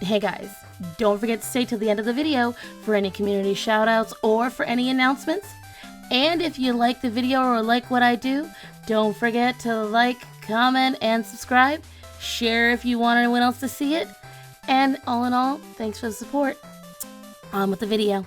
Hey guys, don't forget to stay till the end of the video for any community shoutouts or for any announcements. And if you like the video or like what I do, don't forget to like, comment, and subscribe. Share if you want anyone else to see it. And all in all, thanks for the support. On with the video.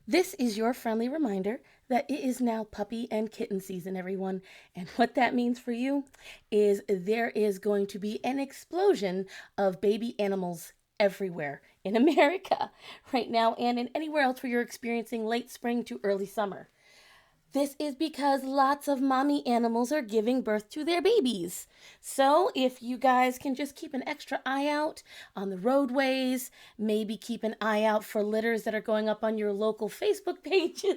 This is your friendly reminder that it is now puppy and kitten season, everyone. And what that means for you is there is going to be an explosion of baby animals everywhere in America right now and in anywhere else where you're experiencing late spring to early summer. This is because lots of mommy animals are giving birth to their babies. So if you guys can just keep an extra eye out on the roadways, maybe keep an eye out for litters that are going up on your local Facebook pages.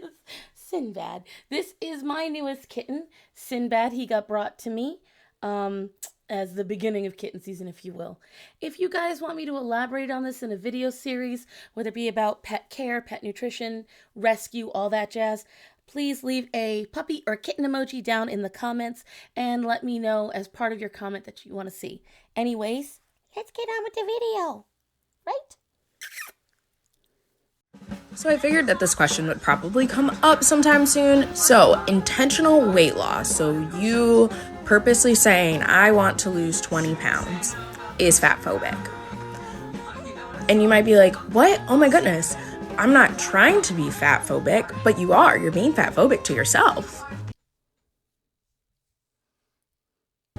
Sinbad. This is my newest kitten, Sinbad. He got brought to me as the beginning of kitten season, if you will. If you guys want me to elaborate on this in a video series, whether it be about pet care, pet nutrition, rescue, all that jazz, please leave a puppy or kitten emoji down in the comments and let me know as part of your comment that you want to see. Anyways, let's get on with the video, right? So I figured that this question would probably come up sometime soon. So intentional weight loss, so you purposely saying, I want to lose 20 pounds, is fatphobic. And you might be like, what? Oh my goodness. I'm not trying to be fatphobic, but you are. You're being fatphobic to yourself.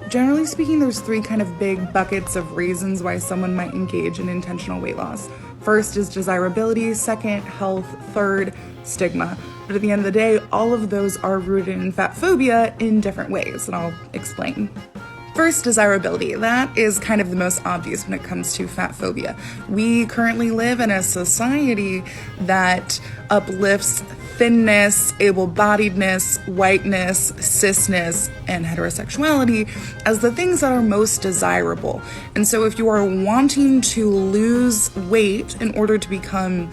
Generally speaking, there's three kind of big buckets of reasons why someone might engage in intentional weight loss. First is desirability, second, health, third, stigma. But at the end of the day, all of those are rooted in fat phobia in different ways, and I'll explain. First, desirability. That is kind of the most obvious when it comes to fat phobia. We currently live in a society that uplifts thinness, able-bodiedness, whiteness, cisness, and heterosexuality as the things that are most desirable. And so if you are wanting to lose weight in order to become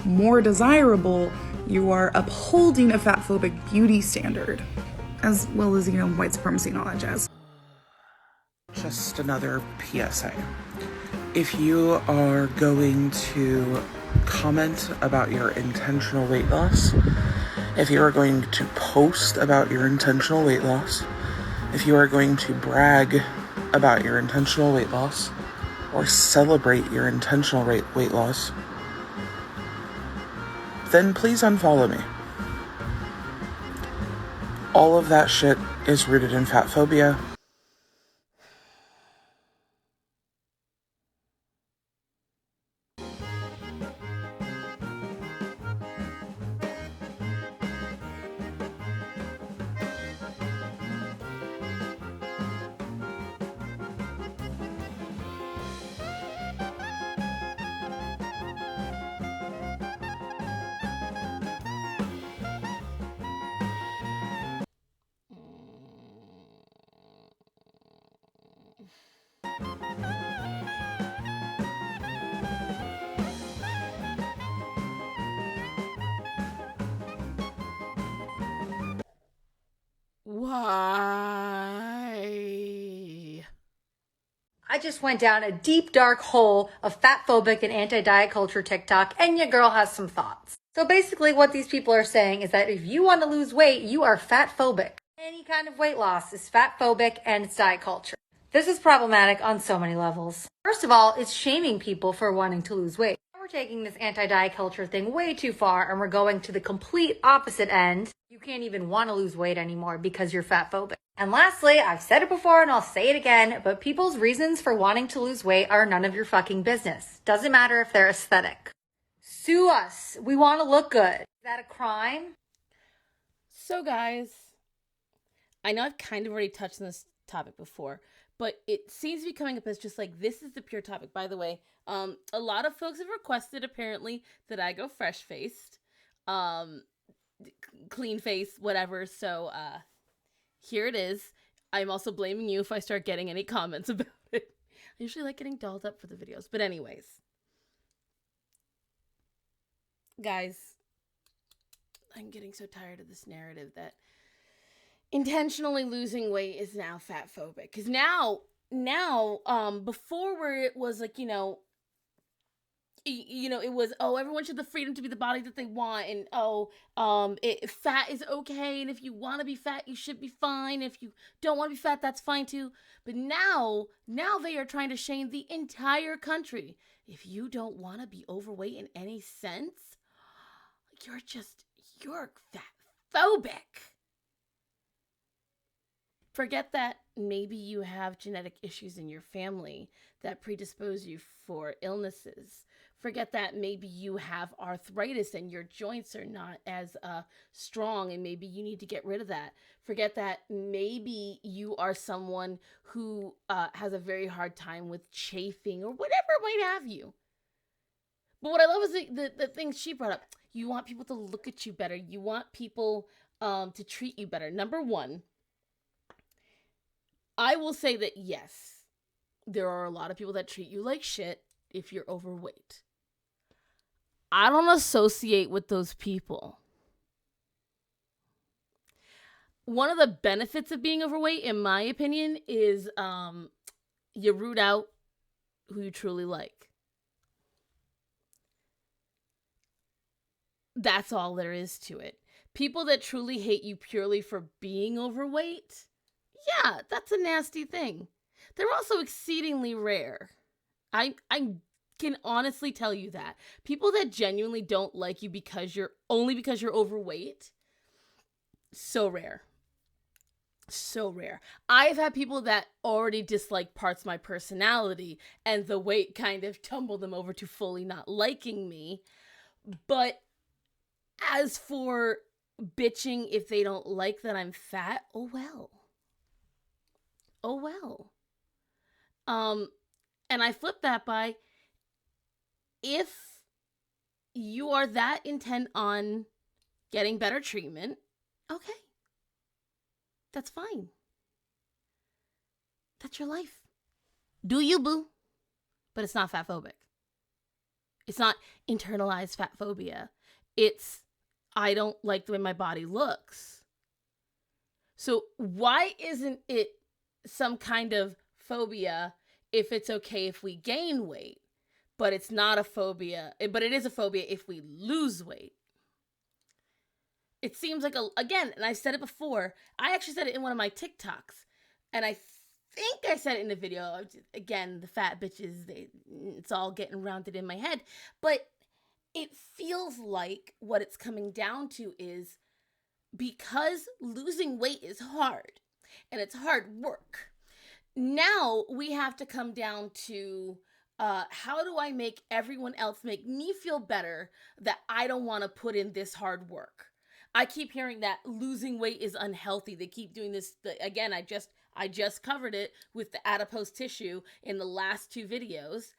more desirable, you are upholding a fatphobic beauty standard, as well as, white supremacy and all that jazz. Just another PSA. If you are going to comment about your intentional weight loss, if you are going to post about your intentional weight loss, if you are going to brag about your intentional weight loss, or celebrate your intentional weight loss, then please unfollow me. All of that shit is rooted in fat phobia. Why? I just went down a deep, dark hole of fatphobic and anti-diet culture TikTok, and your girl has some thoughts. So basically what these people are saying is that if you want to lose weight, you are fatphobic. Any kind of weight loss is fatphobic and it's diet culture. This is problematic on so many levels. First of all, it's shaming people for wanting to lose weight. We're taking this anti-diet culture thing way too far, and we're going to the complete opposite end. You can't even want to lose weight anymore because you're fatphobic. And lastly, I've said it before and I'll say it again, but people's reasons for wanting to lose weight are none of your fucking business. Doesn't matter if they're aesthetic. Sue us. We want to look good. Is that a crime? So guys, I know I've kind of already touched on this topic before, but it seems to be coming up as just like, this is the pure topic. By the way, a lot of folks have requested apparently that I go fresh-faced, clean face, whatever. So here it is. I'm also blaming you if I start getting any comments about it. I usually like getting dolled up for the videos. But anyways, guys, I'm getting so tired of this narrative that intentionally losing weight is now fat phobic. Because now, before where it was like, it was, oh, everyone should have the freedom to be the body that they want, and fat is okay, and if you want to be fat, you should be fine. If you don't want to be fat, that's fine too. But now they are trying to shame the entire country. If you don't want to be overweight in any sense, you're fat phobic. Forget that maybe you have genetic issues in your family that predispose you for illnesses. Forget that maybe you have arthritis and your joints are not as strong and maybe you need to get rid of that. Forget that maybe you are someone who has a very hard time with chafing or whatever might have you. But what I love is the things she brought up. You want people to look at you better. You want people to treat you better. Number one, I will say that yes, there are a lot of people that treat you like shit if you're overweight. I don't associate with those people. One of the benefits of being overweight, in my opinion, is you root out who you truly like. That's all there is to it. People that truly hate you purely for being overweight, yeah, that's a nasty thing. They're also exceedingly rare. I can honestly tell you that. People that genuinely don't like you because you're overweight, so rare. So rare. I've had people that already dislike parts of my personality and the weight kind of tumbled them over to fully not liking me. But as for bitching if they don't like that I'm fat, oh well. Oh well. And I flip that by, if you are that intent on getting better treatment, okay. That's fine. That's your life. Do you, boo? But it's not fat phobic. It's not internalized fat phobia. It's, I don't like the way my body looks. So why isn't it some kind of phobia if it's okay if we gain weight, but it's not a phobia, but it is a phobia if we lose weight? It seems like, again, and I said it before, I actually said it in one of my TikToks, and I think I said it in the video. Again, the fat bitches, it's all getting rounded in my head, but it feels like what it's coming down to is, because losing weight is hard, and it's hard work, now we have to come down to, how do I make everyone else make me feel better that I don't want to put in this hard work? I keep hearing that losing weight is unhealthy. They keep doing this. Again, I just covered it with the adipose tissue in the last two videos.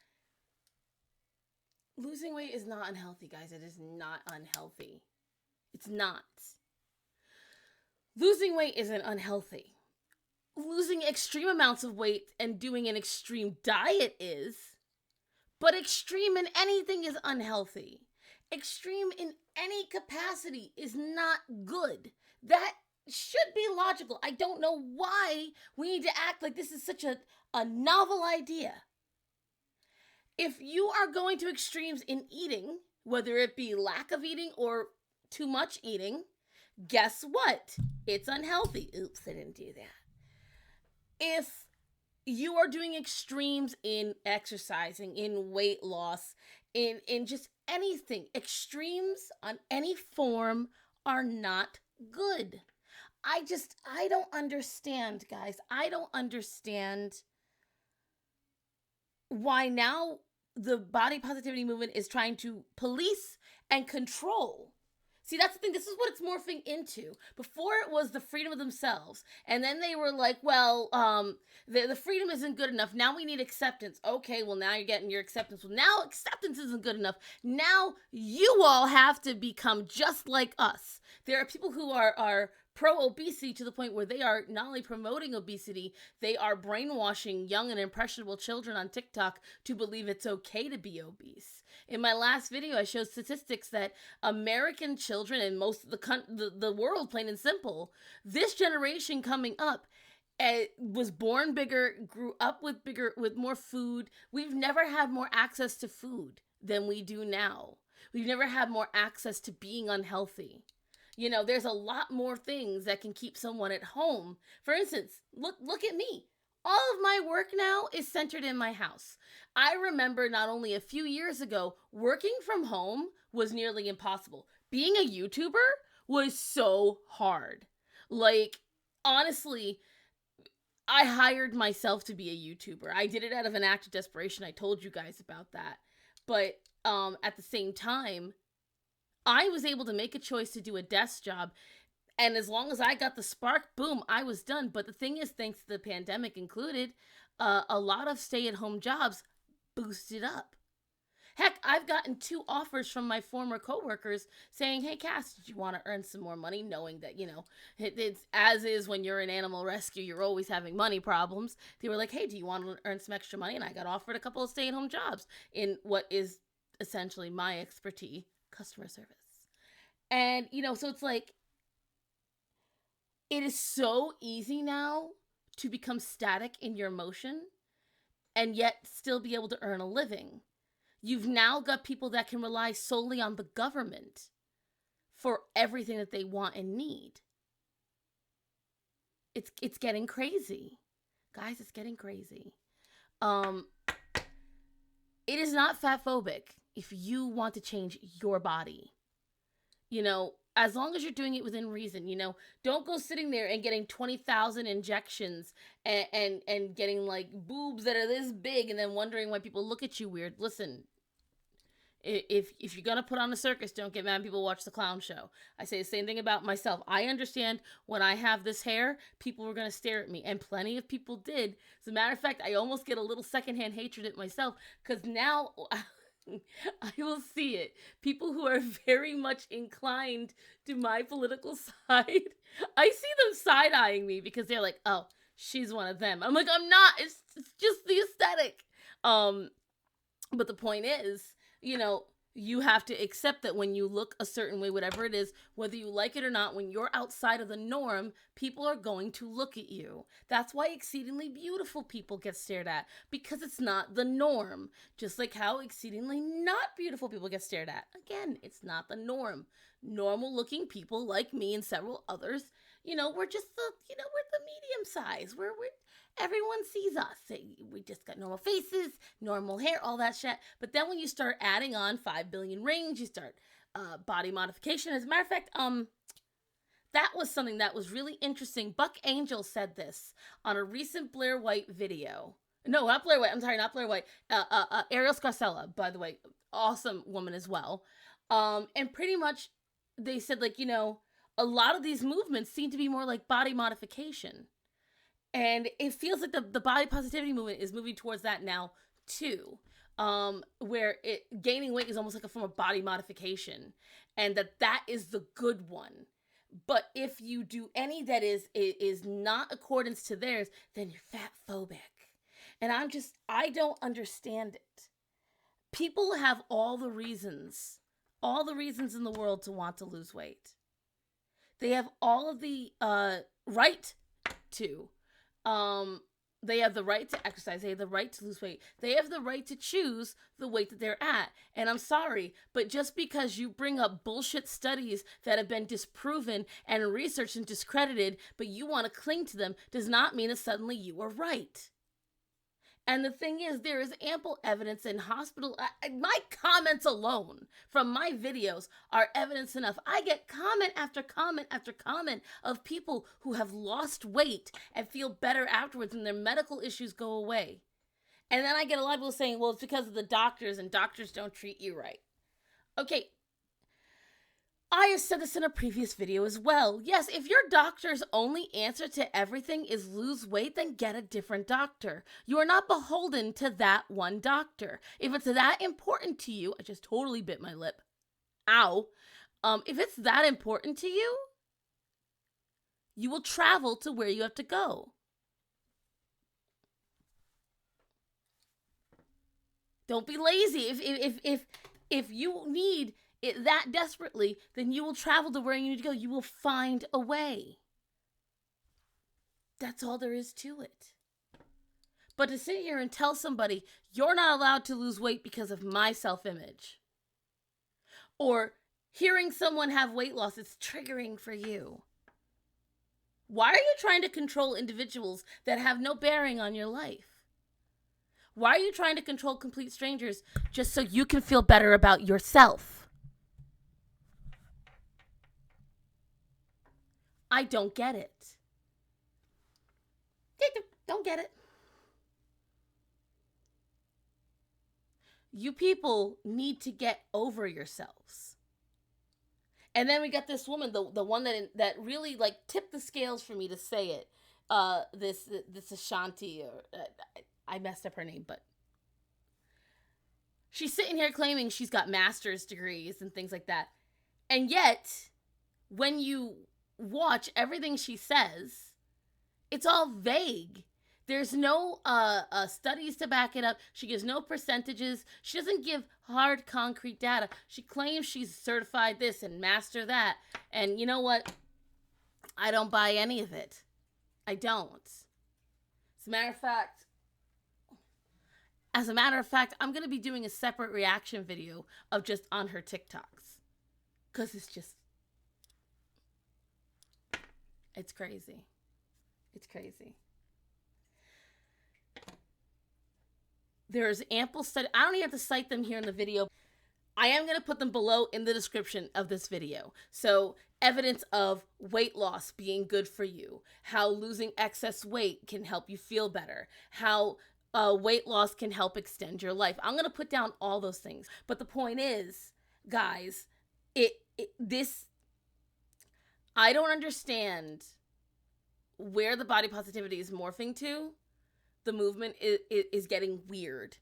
Losing weight is not unhealthy, guys. It is not unhealthy. It's not. Losing weight isn't unhealthy. Losing extreme amounts of weight and doing an extreme diet is, but extreme in anything is unhealthy. Extreme in any capacity is not good. That should be logical. I don't know why we need to act like this is such a novel idea. If you are going to extremes in eating, whether it be lack of eating or too much eating, guess what? It's unhealthy. Oops, I didn't do that. If you are doing extremes in exercising, in weight loss, in just anything, extremes on any form are not good. I don't understand, guys. I don't understand why now the body positivity movement is trying to police and control. See, that's the thing. This is what it's morphing into. Before it was the freedom of themselves. And then they were like, well, the freedom isn't good enough. Now we need acceptance. Okay, well, now you're getting your acceptance. Well, now acceptance isn't good enough. Now you all have to become just like us. There are people who are pro-obesity to the point where they are not only promoting obesity, they are brainwashing young and impressionable children on TikTok to believe it's okay to be obese. In my last video, I showed statistics that American children and most of the world, plain and simple, this generation coming up was born bigger, grew up with more food. We've never had more access to food than we do now. We've never had more access to being unhealthy. You know, there's a lot more things that can keep someone at home. For instance, look at me. All of my work now is centered in my house. I remember not only a few years ago, working from home was nearly impossible. Being a YouTuber was so hard. Like, honestly, I hired myself to be a YouTuber. I did it out of an act of desperation. I told you guys about that. But at the same time, I was able to make a choice to do a desk job. And as long as I got the spark, boom, I was done. But the thing is, thanks to the pandemic included, a lot of stay-at-home jobs boosted up. Heck, I've gotten 2 offers from my former coworkers saying, hey, Cass, did you want to earn some more money? Knowing that, you know, it's as is when you're in animal rescue, you're always having money problems. They were like, hey, do you want to earn some extra money? And I got offered a couple of stay-at-home jobs in what is essentially my expertise, customer service. And, you know, so it's like, it is so easy now to become static in your emotion and yet still be able to earn a living. You've now got people that can rely solely on the government for everything that they want and need. It's getting crazy. Guys, it's getting crazy. It is not fatphobic if you want to change your body. You know, as long as you're doing it within reason, you know, don't go sitting there and getting 20,000 injections and getting like boobs that are this big and then wondering why people look at you weird. Listen, if you're gonna put on a circus, don't get mad when people watch the clown show. I say the same thing about myself. I understand when I have this hair, people were gonna stare at me, and plenty of people did. As a matter of fact, I almost get a little secondhand hatred at myself because now I will see it. People who are very much inclined to my political side, I see them side-eyeing me because they're like, oh, she's one of them. I'm like, I'm not. It's just the aesthetic. But the point is, you know, you have to accept that when you look a certain way, whatever it is, whether you like it or not, when you're outside of the norm, people are going to look at you. That's why exceedingly beautiful people get stared at, because it's not the norm. Just like how exceedingly not beautiful people get stared at. Again, it's not the norm. Normal looking people like me and several others, you know, we're just we're the medium size. We're everyone sees us. We just got normal faces, normal hair, all that shit. But then when you start adding on 5 billion rings, you start body modification. As a matter of fact, that was something that was really interesting. Buck Angel said this on a recent Blair White video. No, not Blair White. I'm sorry, not Blair White. Ariel Scarcella, by the way, awesome woman as well. And pretty much they said, like, you know, a lot of these movements seem to be more like body modification. And it feels like the body positivity movement is moving towards that now too. Where gaining weight is almost like a form of body modification, and that is the good one. But if you do any that is not accordance to theirs, then you're fat phobic. And I don't understand it. People have all the reasons in the world to want to lose weight. They have all of the right to. They have the right to exercise. They have the right to lose weight. They have the right to choose the weight that they're at. And I'm sorry, but just because you bring up bullshit studies that have been disproven and researched and discredited, but you want to cling to them, does not mean that suddenly you are right. And the thing is, there is ample evidence in hospital. My comments alone from my videos are evidence enough. I get comment after comment after comment of people who have lost weight and feel better afterwards and their medical issues go away. And then I get a lot of people saying, well, it's because of the doctors and doctors don't treat you right. Okay. I have said this in a previous video as well. Yes, if your doctor's only answer to everything is lose weight, then get a different doctor. You are not beholden to that one doctor. If it's that important to you, I just totally bit my lip. Ow. If it's that important to you, You will travel to where you have to go. Don't be lazy. If you need it that desperately, then you will travel to where you need to go. You will find a way. That's all there is to it. But to sit here and tell somebody, you're not allowed to lose weight because of my self-image, or hearing someone have weight loss is triggering for you. Why are you trying to control individuals that have no bearing on your life? Why are you trying to control complete strangers just so you can feel better about yourself? I don't get it. Don't get it. You people need to get over yourselves. And then we got this woman, the one that really like tipped the scales for me to say it. This Ashanti, or I messed up her name, but she's sitting here claiming she's got master's degrees and things like that. And yet, when you watch everything she says, it's all vague. There's no studies to back it up. She gives no percentages. She doesn't give hard, concrete data. She claims she's certified this and master that. And you know what? I don't buy any of it. I don't. As a matter of fact, I'm going to be doing a separate reaction video of just on her TikToks. Because it's crazy. It's crazy. There's ample study. I don't even have to cite them here in the video. I am going to put them below in the description of this video. So, evidence of weight loss being good for you. How losing excess weight can help you feel better. How weight loss can help extend your life. I'm going to put down all those things. But the point is, guys, I don't understand where the body positivity is morphing to. The movement is getting weird.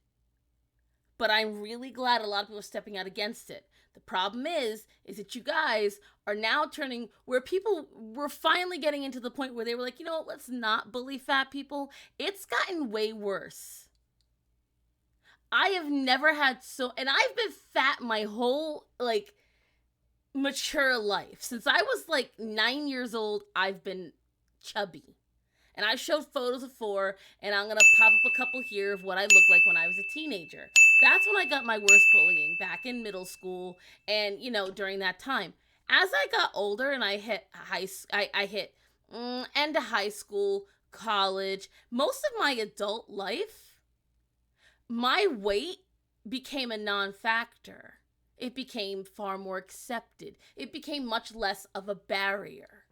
But I'm really glad a lot of people are stepping out against it. The problem is that you guys are now turning where people were finally getting into the point where they were like, you know what, let's not bully fat people. It's gotten way worse. I have never had and I've been fat my whole, like, mature life. Since I was, like, 9 years old, I've been chubby. And I showed photos of 4, and I'm going to pop up a couple here of what I looked like when I was a teenager. That's when I got my worst bullying, back in middle school and, during that time. As I got older and I hit end of high school, college, most of my adult life, my weight became a non-factor. It became far more accepted. It became much less of a barrier.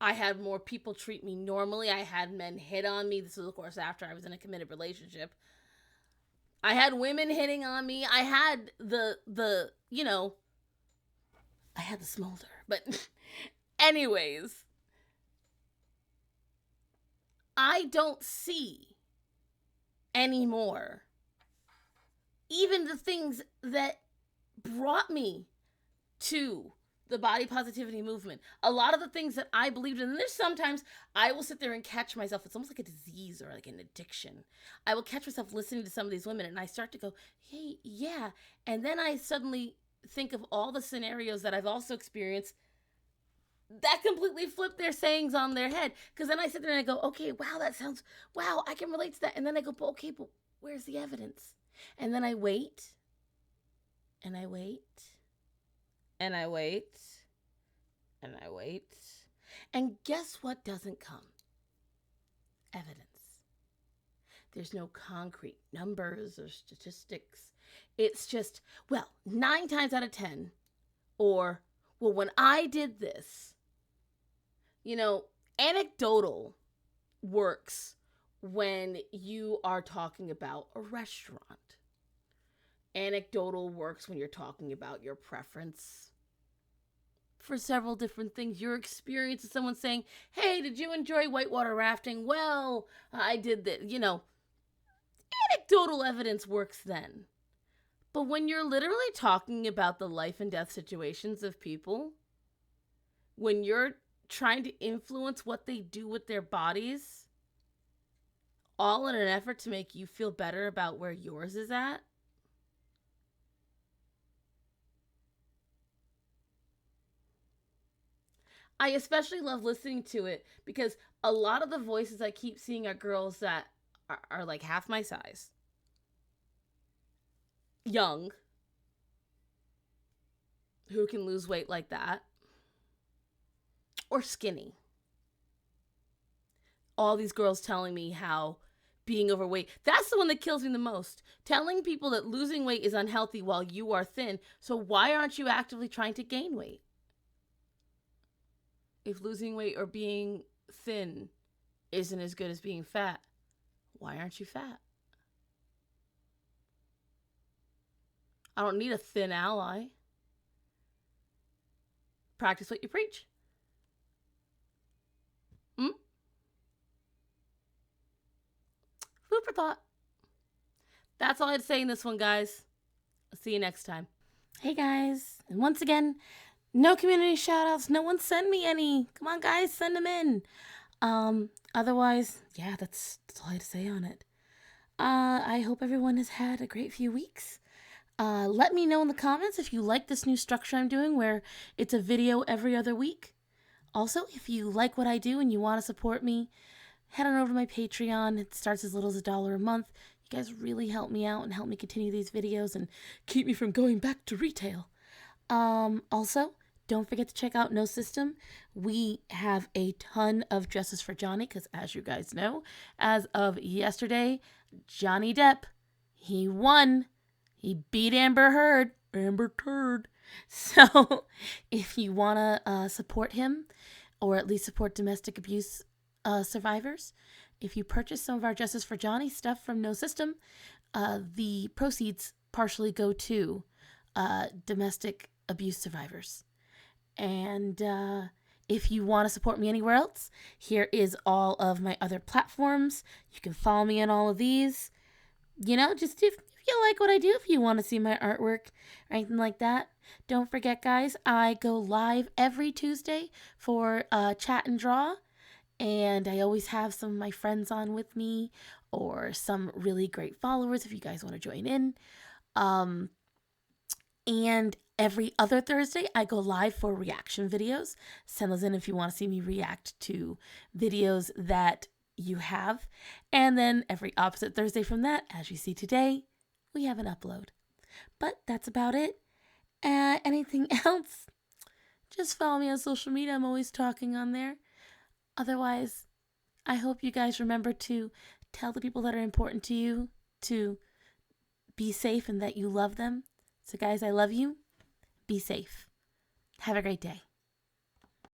I had more people treat me normally. I had men hit on me. This was, of course, after I was in a committed relationship. I had women hitting on me. I had I had the smolder. But anyways, I don't see anymore even the things that brought me to the body positivity movement. A lot of the things that I believed in, and there's sometimes I will sit there and catch myself. It's almost like a disease or like an addiction. I will catch myself listening to some of these women and I start to go, hey, yeah. And then I suddenly think of all the scenarios that I've also experienced that completely flip their sayings on their head. Because then I sit there and I go, okay, wow, I can relate to that. And then I go, but where's the evidence? And then I wait and I wait. And I wait, and I wait, and guess what doesn't come? Evidence. There's no concrete numbers or statistics. It's just, 9 times out of 10, or, when I did this, anecdotal works when you are talking about a restaurant. Anecdotal works when you're talking about your preference for several different things. Your experience of someone saying, hey, did you enjoy whitewater rafting? Well, I did that. Anecdotal evidence works then. But when you're literally talking about the life and death situations of people, when you're trying to influence what they do with their bodies, all in an effort to make you feel better about where yours is at. I especially love listening to it because a lot of the voices I keep seeing are girls that are like half my size, young, who can lose weight like that, or skinny. All these girls telling me how being overweight, that's the one that kills me the most. Telling people that losing weight is unhealthy while you are thin. So why aren't you actively trying to gain weight? If losing weight or being thin isn't as good as being fat, why aren't you fat? I don't need a thin ally. Practice what you preach. Food for thought. That's all I had to say in this one, guys. I'll see you next time. Hey, guys. And once again, no community shoutouts. No one send me any. Come on, guys. Send them in. Otherwise, yeah, that's all I had to say on it. I hope everyone has had a great few weeks. Let me know in the comments if you like this new structure I'm doing where it's a video every other week. Also, if you like what I do and you want to support me, head on over to my Patreon. It starts as little as $1 a month. You guys really help me out and help me continue these videos and keep me from going back to retail. Also, don't forget to check out No System. We have a ton of dresses for Johnny because, as you guys know, as of yesterday, Johnny Depp, he won. He beat Amber Heard. Amber Turd. So if you want to support him or at least support domestic abuse survivors, if you purchase some of our Justice for Johnny stuff from No System, the proceeds partially go to domestic abuse survivors. And if you want to support me anywhere else, here is all of my other platforms. You can follow me on all of these. You know, just if you like what I do, if you want to see my artwork or anything like that. Don't forget, guys, I go live every Tuesday for Chat and Draw. And I always have some of my friends on with me or some really great followers if you guys want to join in. And every other Thursday, I go live for reaction videos. Send those in if you want to see me react to videos that you have. And then every opposite Thursday from that, as you see today, we have an upload. But that's about it. Anything else? Just follow me on social media. I'm always talking on there. Otherwise, I hope you guys remember to tell the people that are important to you to be safe and that you love them. So guys, I love you. Be safe. Have a great day.